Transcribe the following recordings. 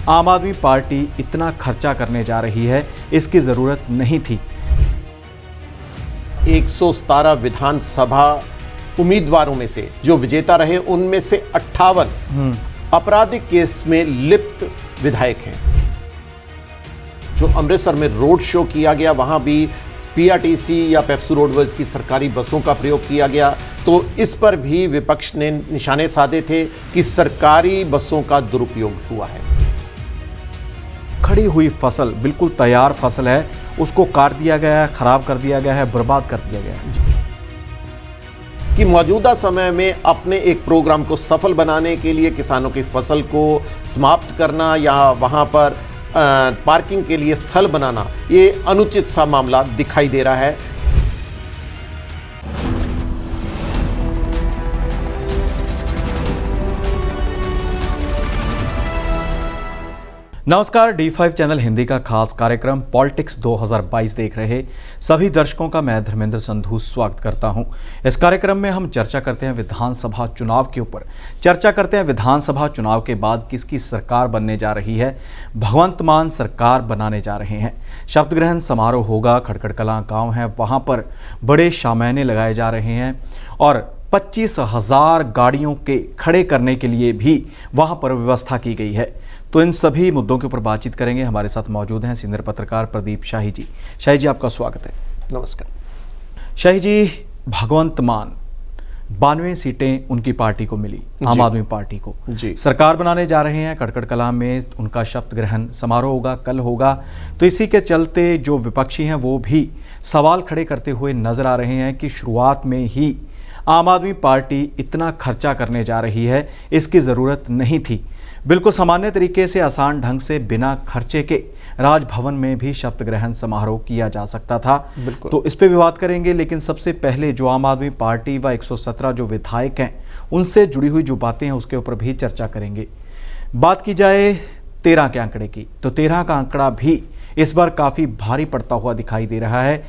आम आदमी पार्टी इतना खर्चा करने जा रही है, इसकी ज़रूरत नहीं थी। 117 विधानसभा उम्मीदवारों में से जो विजेता रहे, उनमें से 58 आपराधिक केस में लिप्त विधायक हैं। जो अमृतसर में रोड शो किया गया, वहां भी पीआरटीसी या पेप्सू रोडवेज की सरकारी बसों का प्रयोग किया गया, तो इस पर भी विपक्ष ने निशाने साधे थे कि सरकारी बसों का दुरुपयोग हुआ है। खड़ी हुई फसल, बिल्कुल तैयार फसल है, उसको काट दिया गया है, खराब कर दिया गया है, बर्बाद कर दिया गया है। कि मौजूदा समय में अपने एक प्रोग्राम को सफल बनाने के लिए किसानों की फसल को समाप्त करना या वहां पर पार्किंग के लिए स्थल बनाना, ये अनुचित सा मामला दिखाई दे रहा है। नमस्कार, D5 चैनल हिंदी का खास कार्यक्रम पॉलिटिक्स 2022 देख रहे सभी दर्शकों का मैं धर्मेंद्र संधू स्वागत करता हूं। इस कार्यक्रम में हम चर्चा करते हैं विधानसभा चुनाव के ऊपर। चर्चा करते हैं विधानसभा चुनाव के बाद किसकी सरकार बनने जा रही है। भगवंत मान सरकार बनाने जा रहे हैं। शपथ ग्रहण समारोह होगा, खटखड़ कलां गाँव है, वहाँ पर बड़े शामैने लगाए जा रहे हैं और 25,000 गाड़ियों के खड़े करने के लिए भी वहाँ पर व्यवस्था की गई है। तो इन सभी मुद्दों के ऊपर बातचीत करेंगे। हमारे साथ मौजूद हैं सीनियर पत्रकार प्रदीप शाही जी। शाही जी, आपका स्वागत है। नमस्कार। शाही जी, भगवंत मान 92 सीटें उनकी पार्टी को मिली, आम आदमी पार्टी को जी। सरकार बनाने जा रहे हैं। खटखड़ कलां में उनका शपथ ग्रहण समारोह होगा, कल होगा। तो इसी के चलते जो विपक्षी हैं वो भी सवाल खड़े करते हुए नजर आ रहे हैं कि शुरुआत में ही आम आदमी पार्टी इतना खर्चा करने जा रही है, इसकी ज़रूरत नहीं थी। बिल्कुल सामान्य तरीके से, आसान ढंग से, बिना खर्चे के राजभवन में भी शपथ ग्रहण समारोह किया जा सकता था। तो इस पे भी बात करेंगे, लेकिन सबसे पहले जो आम आदमी पार्टी व 117 जो विधायक हैं उनसे जुड़ी हुई जो बातें हैं उसके ऊपर भी चर्चा करेंगे। बात की जाए 13 के आंकड़े की, तो 13 का आंकड़ा भी इस बार काफ़ी भारी पड़ता हुआ दिखाई दे रहा है।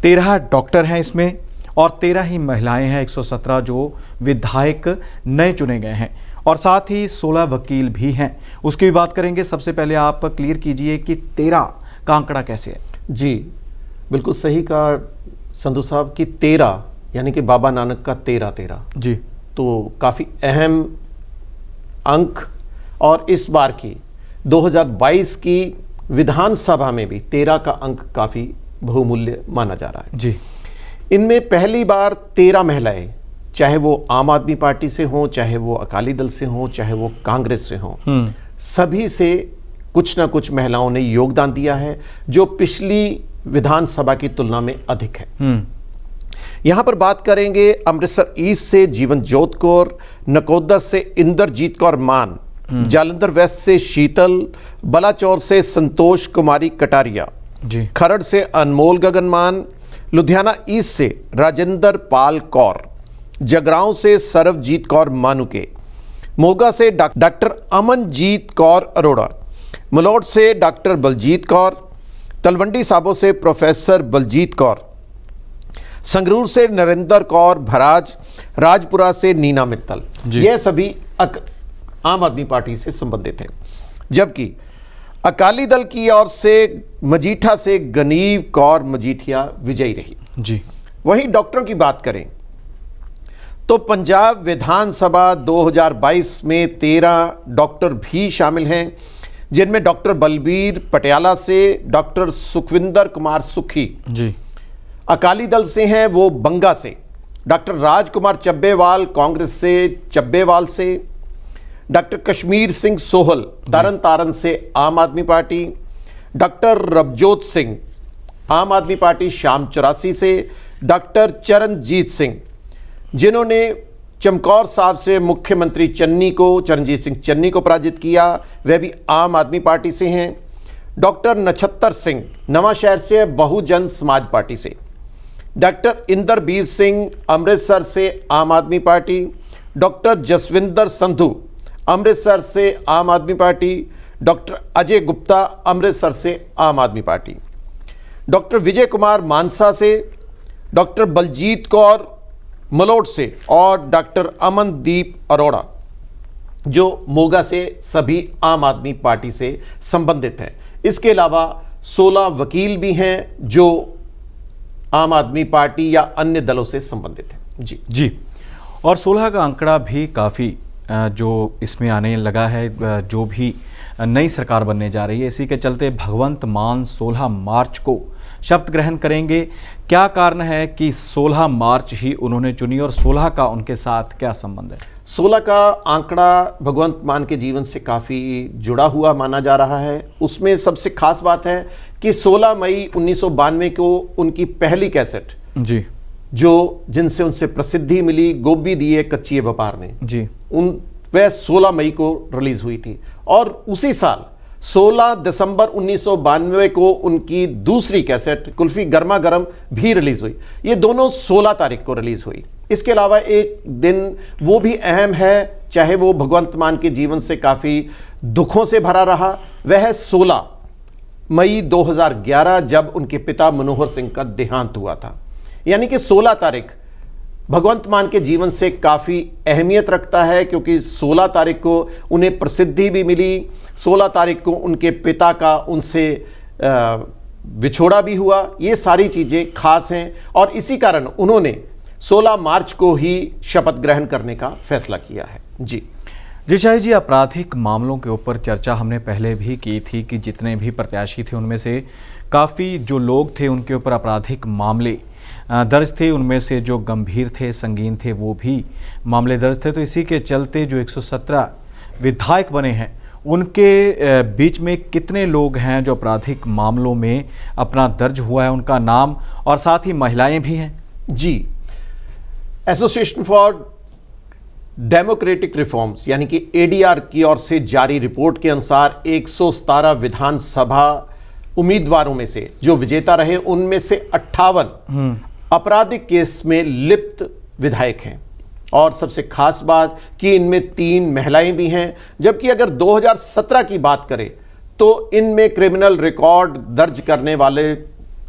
13 डॉक्टर हैं इसमें और 13 ही महिलाएं हैं। 117 जो विधायक नए चुने गए हैं और साथ ही 16 वकील भी हैं, उसकी भी बात करेंगे। सबसे पहले आप क्लियर कीजिए कि 13 का आंकड़ा कैसे है। जी बिल्कुल सही कहा संधू साहब कि 13 यानी कि बाबा नानक का 13 जी, तो काफ़ी अहम अंक। और इस बार की 2022 की विधानसभा में भी 13 का अंक काफ़ी बहुमूल्य माना जा रहा है जी। इनमें पहली बार 13 महिलाएं, चाहे वो आम आदमी पार्टी से हों, चाहे वो अकाली दल से हों, चाहे वो कांग्रेस से हों, सभी से कुछ ना कुछ महिलाओं ने योगदान दिया है, जो पिछली विधानसभा की तुलना में अधिक है। यहां पर बात करेंगे अमृतसर ईस्ट से जीवनजोत कौर, नकोदर से इंद्रजीत कौर मान, जालंधर वेस्ट से शीतल, बलाचौर से संतोष कुमारी कटारिया, खरड़ से अनमोल गगन मान, लुधियाना ईस्ट से राजेंद्र पाल कौर, जगरांव से सरबजीत कौर मानुके, मोगा से डॉक्टर अमनजीत कौर अरोड़ा, मलोट से डॉक्टर बलजीत कौर, तलवंडी साबो से प्रोफेसर बलजीत कौर, संगरूर से नरेंद्र कौर भराज, राजपुरा से नीना मित्तल। ये सभी आम आदमी पार्टी से संबंधित हैं। जबकि अकाली दल की ओर से मजीठा से गनीव कौर मजीठिया विजयी रही जी। वहीं डॉक्टरों की बात करें तो पंजाब विधानसभा 2022 में 13 डॉक्टर भी शामिल हैं, जिनमें डॉक्टर बलबीर पटियाला से डॉक्टर सुखविंदर कुमार सुखी जी, अकाली दल से हैं वो बंगा से, डॉक्टर राजकुमार चब्बेवाल कांग्रेस से चब्बेवाल से, डॉक्टर कश्मीर सिंह सोहल तरन तारण से आम आदमी पार्टी, डॉक्टर रबजोत सिंह आम आदमी पार्टी शाम 84 से, डॉक्टर चरणजीत सिंह जिन्होंने चमकौर साहब से मुख्यमंत्री चरणजीत सिंह चन्नी को पराजित किया, वह भी आम आदमी पार्टी से हैं, डॉक्टर नछत्तर सिंह नवांशहर से बहुजन समाज पार्टी से, डॉक्टर इंदरबीर सिंह अमृतसर से आम आदमी पार्टी, डॉक्टर जसविंदर संधू अमृतसर से आम आदमी पार्टी, डॉक्टर अजय गुप्ता अमृतसर से आम आदमी पार्टी, डॉक्टर विजय कुमार मानसा से, डॉक्टर बलजीत कौर मलोट से और डॉक्टर अमनदीप अरोड़ा जो मोगा से सभी आम आदमी पार्टी से संबंधित हैं। इसके अलावा 16 वकील भी हैं जो आम आदमी पार्टी या अन्य दलों से संबंधित हैं। जी, और 16 का आंकड़ा भी काफ़ी जो इसमें आने लगा है, जो भी नई सरकार बनने जा रही है। इसी के चलते भगवंत मान 16 मार्च को शपथ ग्रहण करेंगे। क्या कारण है कि 16 मार्च ही उन्होंने चुनी और 16 का उनके साथ क्या संबंध है? 16 का आंकड़ा भगवंत मान के जीवन से काफ़ी जुड़ा हुआ माना जा रहा है। उसमें सबसे खास बात है कि 16 मई 1992 को उनकी पहली कैसेट जी, जो जिनसे उनसे प्रसिद्धि मिली, गोभी दिए कच्ची व्यापार ने जी, वह 16 मई को रिलीज हुई थी। और उसी साल 16 दिसंबर 1992 को उनकी दूसरी कैसेट कुल्फी गर्मा गर्म भी रिलीज हुई। ये दोनों 16 तारीख को रिलीज हुई। इसके अलावा एक दिन वो भी अहम है, चाहे वो भगवंत मान के जीवन से काफ़ी दुखों से भरा रहा, वह है 16 मई 2011 जब उनके पिता मनोहर सिंह का देहांत हुआ था। यानी कि 16 तारीख भगवंत मान के जीवन से काफ़ी अहमियत रखता है, क्योंकि 16 तारीख को उन्हें प्रसिद्धि भी मिली, 16 तारीख को उनके पिता का उनसे विछोड़ा भी हुआ। ये सारी चीज़ें खास हैं और इसी कारण उन्होंने 16 मार्च को ही शपथ ग्रहण करने का फैसला किया है। जी शाही जी, आपराधिक मामलों के ऊपर चर्चा हमने पहले भी की थी कि जितने भी प्रत्याशी थे उनमें से काफ़ी जो लोग थे उनके ऊपर आपराधिक मामले दर्ज थे। उनमें से जो गंभीर थे, संगीन थे, वो भी मामले दर्ज थे। तो इसी के चलते जो 117 विधायक बने हैं उनके बीच में कितने लोग हैं जो आपराधिक मामलों में अपना दर्ज हुआ है, उनका नाम, और साथ ही महिलाएं भी हैं? जी, एसोसिएशन फॉर डेमोक्रेटिक रिफॉर्म्स यानी कि एडीआर की ओर से जारी रिपोर्ट के अनुसार 117 विधानसभा उम्मीदवारों में से जो विजेता रहे उनमें से 58 आपराधिक केस में लिप्त विधायक हैं। और सबसे खास बात कि इनमें 3 महिलाएं भी हैं, जबकि अगर 2017 की बात करें तो इनमें क्रिमिनल रिकॉर्ड दर्ज करने वाले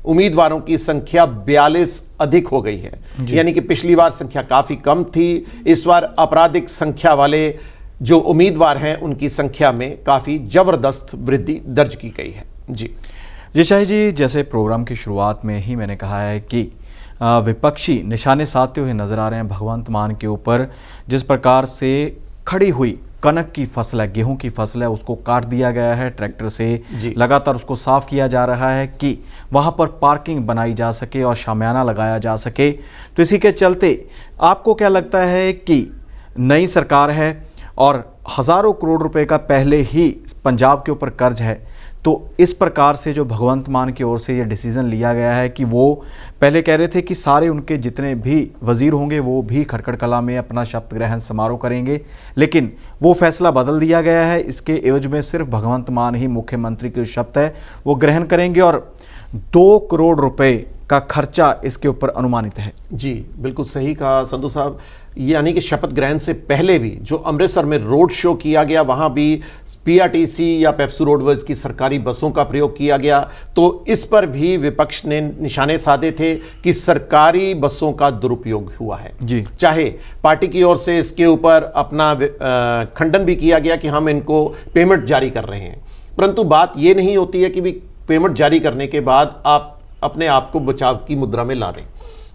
उम्मीदवारों की संख्या 42 अधिक हो गई है। यानी कि पिछली बार संख्या काफ़ी कम थी, इस बार आपराधिक संख्या वाले जो उम्मीदवार हैं उनकी संख्या में काफ़ी ज़बरदस्त वृद्धि दर्ज की गई है। जी शाही जी, जैसे प्रोग्राम की शुरुआत में ही मैंने कहा है कि विपक्षी निशाने साधते हुए नजर आ रहे हैं भगवंत मान के ऊपर। जिस प्रकार से खड़ी हुई कनक की फसल है, गेहूं की फसल है, उसको काट दिया गया है ट्रैक्टर से, लगातार उसको साफ किया जा रहा है कि वहां पर पार्किंग बनाई जा सके और शामियाना लगाया जा सके। तो इसी के चलते आपको क्या लगता है कि नई सरकार है और हज़ारों करोड़ रुपए का पहले ही पंजाब के ऊपर कर्ज है, तो इस प्रकार से जो भगवंत मान की ओर से ये डिसीज़न लिया गया है कि वो पहले कह रहे थे कि सारे उनके जितने भी वज़ीर होंगे वो भी खटखड़ कला में अपना शपथ ग्रहण समारोह करेंगे, लेकिन वो फैसला बदल दिया गया है। इसके एवज में सिर्फ भगवंत मान ही मुख्यमंत्री की शपथ है वो ग्रहण करेंगे और 2 करोड़ रुपए का खर्चा इसके ऊपर अनुमानित है। जी बिल्कुल सही कहा संधू साहब। यानी कि शपथ ग्रहण से पहले भी जो अमृतसर में रोड शो किया गया, वहां भी पीआरटीसी या पेप्सू रोडवेज की सरकारी बसों का प्रयोग किया गया, तो इस पर भी विपक्ष ने निशाने साधे थे कि सरकारी बसों का दुरुपयोग हुआ है। जी, चाहे पार्टी की ओर से इसके ऊपर अपना खंडन भी किया गया कि हम इनको पेमेंट जारी कर रहे हैं, परंतु बात यह नहीं होती है कि भी पेमेंट जारी करने के बाद आप अपने आप को बचाव की मुद्रा में ला दें।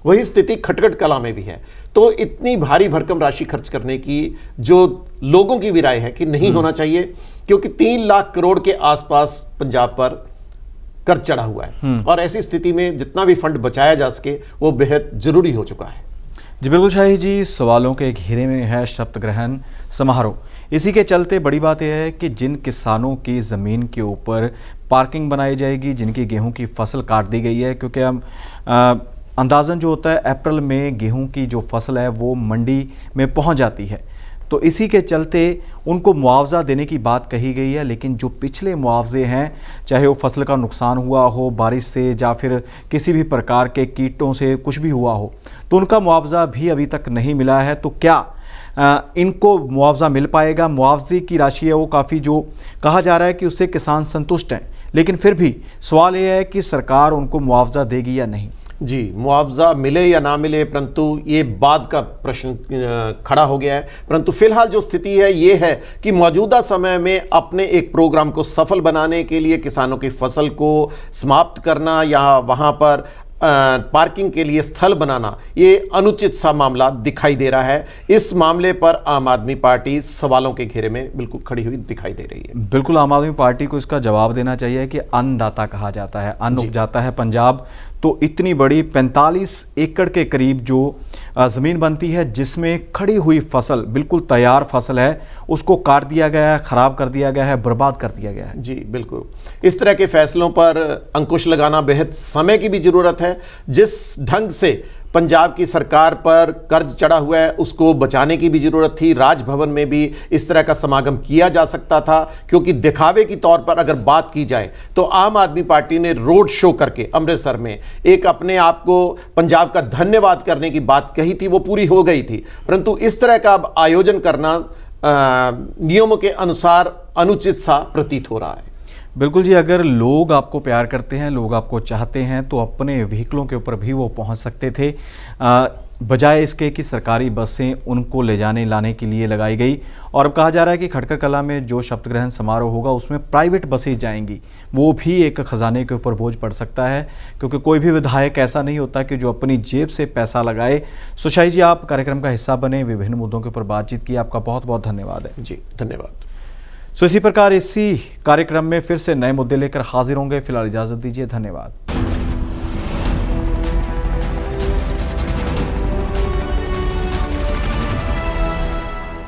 वही स्थिति खटखड़ कला में भी है। तो इतनी भारी भरकम राशि खर्च करने की जो लोगों की भी राय है कि नहीं होना चाहिए, क्योंकि 3 लाख करोड़ के आसपास पंजाब पर कर्ज चढ़ा हुआ है और ऐसी स्थिति में जितना भी फंड बचाया जा सके वो बेहद जरूरी हो चुका है। जी बिल्कुल शाही जी, सवालों के घेरे में है शपथ ग्रहण समारोह। इसी के चलते बड़ी बात यह है कि जिन किसानों की ज़मीन के ऊपर पार्किंग बनाई जाएगी, जिनकी गेहूं की फसल काट दी गई है, क्योंकि हम अंदाज़न जो होता है अप्रैल में गेहूं की जो फसल है वो मंडी में पहुंच जाती है, तो इसी के चलते उनको मुआवजा देने की बात कही गई है। लेकिन जो पिछले मुआवजे हैं, चाहे वो फसल का नुकसान हुआ हो बारिश से या फिर किसी भी प्रकार के कीटों से कुछ भी हुआ हो, तो उनका मुआवजा भी अभी तक नहीं मिला है। तो क्या इनको मुआवजा मिल पाएगा? मुआवजे की राशि है वो काफ़ी जो कहा जा रहा है कि उससे किसान संतुष्ट हैं, लेकिन फिर भी सवाल ये है कि सरकार उनको मुआवजा देगी या नहीं। जी, मुआवजा मिले या ना मिले, परंतु ये बाद का प्रश्न खड़ा हो गया है। परंतु फिलहाल जो स्थिति है ये है कि मौजूदा समय में अपने एक प्रोग्राम को सफल बनाने के लिए किसानों की फसल को समाप्त करना या वहां पर पार्किंग के लिए स्थल बनाना, ये अनुचित सा मामला दिखाई दे रहा है। इस मामले पर आम आदमी पार्टी सवालों के घेरे में बिल्कुल खड़ी हुई दिखाई दे रही है। बिल्कुल आम आदमी पार्टी को इसका जवाब देना चाहिए कि अन्नदाता कहा जाता है, अन्न उपजाता है पंजाब, तो इतनी बड़ी 45 एकड़ के करीब जो ज़मीन बनती है जिसमें खड़ी हुई फसल, बिल्कुल तैयार फसल है, उसको काट दिया गया है, ख़राब कर दिया गया है, बर्बाद कर दिया गया है। जी बिल्कुल, इस तरह के फैसलों पर अंकुश लगाना बेहद समय की भी ज़रूरत है। जिस ढंग से पंजाब की सरकार पर कर्ज चढ़ा हुआ है उसको बचाने की भी जरूरत थी। राजभवन में भी इस तरह का समागम किया जा सकता था, क्योंकि दिखावे की तौर पर अगर बात की जाए तो आम आदमी पार्टी ने रोड शो करके अमृतसर में एक अपने आप को पंजाब का धन्यवाद करने की बात कही थी, वो पूरी हो गई थी। परंतु इस तरह का अब आयोजन करना नियमों के अनुसार अनुचित सा प्रतीत हो रहा है। बिल्कुल जी, अगर लोग आपको प्यार करते हैं, लोग आपको चाहते हैं, तो अपने व्हीकलों के ऊपर भी वो पहुंच सकते थे, बजाय इसके कि सरकारी बसें उनको ले जाने लाने के लिए लगाई गई। और अब कहा जा रहा है कि खटकर कला में जो शपथ ग्रहण समारोह होगा उसमें प्राइवेट बसें जाएंगी, वो भी एक खजाने के ऊपर बोझ पड़ सकता है, क्योंकि कोई भी विधायक ऐसा नहीं होता कि जो अपनी जेब से पैसा लगाए। सुशाई जी, आप कार्यक्रम का हिस्सा बने, विभिन्न मुद्दों के ऊपर बातचीत की, आपका बहुत बहुत धन्यवाद है। जी धन्यवाद। इसी प्रकार इसी कार्यक्रम में फिर से नए मुद्दे लेकर हाजिर होंगे। फिलहाल इजाजत दीजिए, धन्यवाद।